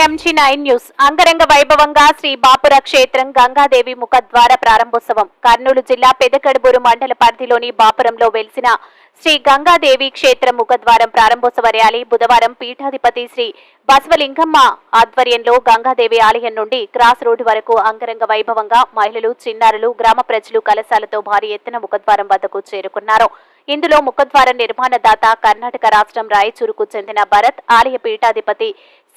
MG9 news. అంగరంగ వైభవంగా శ్రీ బాపుర క్షేత్రం గంగాదేవి ముఖద్వార ప్రారంభోత్సవం. కర్నూలు జిల్లా పెదకడుబూరు మండల పరిధిలోని బాపురంలో వెలిసిన శ్రీ గంగాదేవి క్షేత్రం ముఖద్వారం ప్రారంభోత్సవ ర్యాలీ బుధవారం పీఠాధిపతి శ్రీ బసవలింగమ్మ ఆధ్వర్యంలో గంగాదేవి ఆలయం నుండి క్రాస్ రోడ్డు వరకు అంగరంగ వైభవంగా మహిళలు, చిన్నారులు, గ్రామ ప్రజలు కలశాలతో భారీ ఎత్తున ముఖద్వారం వద్దకు చేరుకున్నారు. ఇందులో ముఖద్వారం నిర్మాణదాత కర్ణాటక రాష్ట్రం రాయచూరుకు చెందిన భరత్, ఆలయ పీఠాధిపతి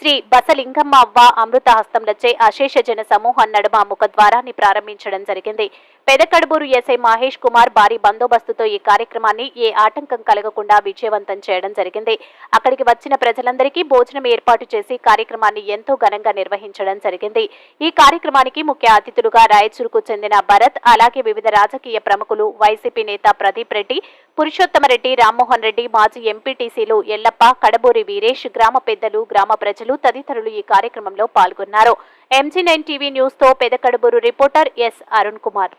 శ్రీ బసలింగమ్మ అవ్వ అమృత హస్తంలచే అశేష జన సమూహం నడుమ ముఖద్వారాన్ని ప్రారంభించడం జరిగింది. పెదకడుబూరు ఎస్ఐ మహేష్ కుమార్ భారీ బందోబస్తుతో ఈ కార్యక్రమాన్ని ఏ ఆటంకం కలగకుండా విజయవంతం చేయడం జరిగింది. అక్కడికి వచ్చిన ప్రజలందరికీ భోజనం ఏర్పాటు చేసి కార్యక్రమాన్ని ఎంతో ఘనంగా నిర్వహించడం జరిగింది. ఈ కార్యక్రమానికి ముఖ్య అతిథులుగా రాయచూరుకు చెందిన భరత్, అలాగే వివిధ రాజకీయ ప్రముఖులు, వైసీపీ నేత ప్రదీప్ రెడ్డి, పురుషోత్తమరెడ్డి, రామ్మోహన్ రెడ్డి, మాజీ ఎంపీటీసీలు ఎల్లప్ప, కడబూరి వీరేష్, గ్రామ పెద్దలు, గ్రామ ప్రజలు తదితరులు ఈ కార్యక్రమంలో పాల్గొన్నారు. MG9 టీవీ న్యూస్ తో పెదకడుబూరు రిపోర్టర్ ఎస్ అరుణ్ కుమార్.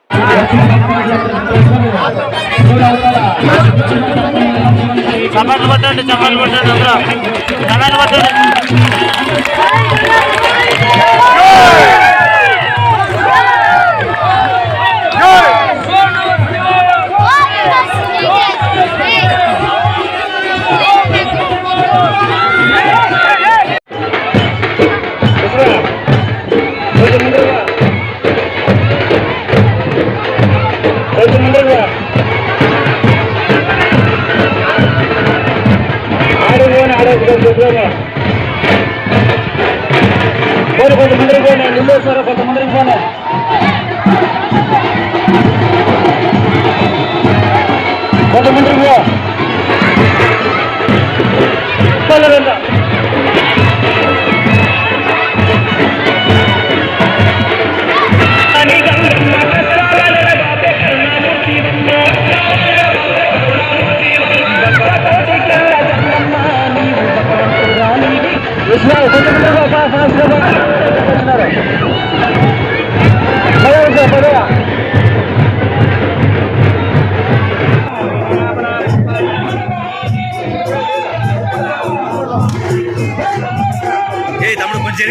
తమ్ముడు కొంచెం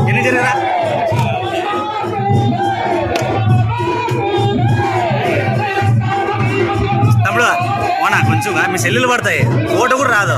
ఎనిమిదిరా తమ్ముడు ఓనా కొంచెం మీ సెల్లులు పడతాయి, ఓటు కూడా రాదు.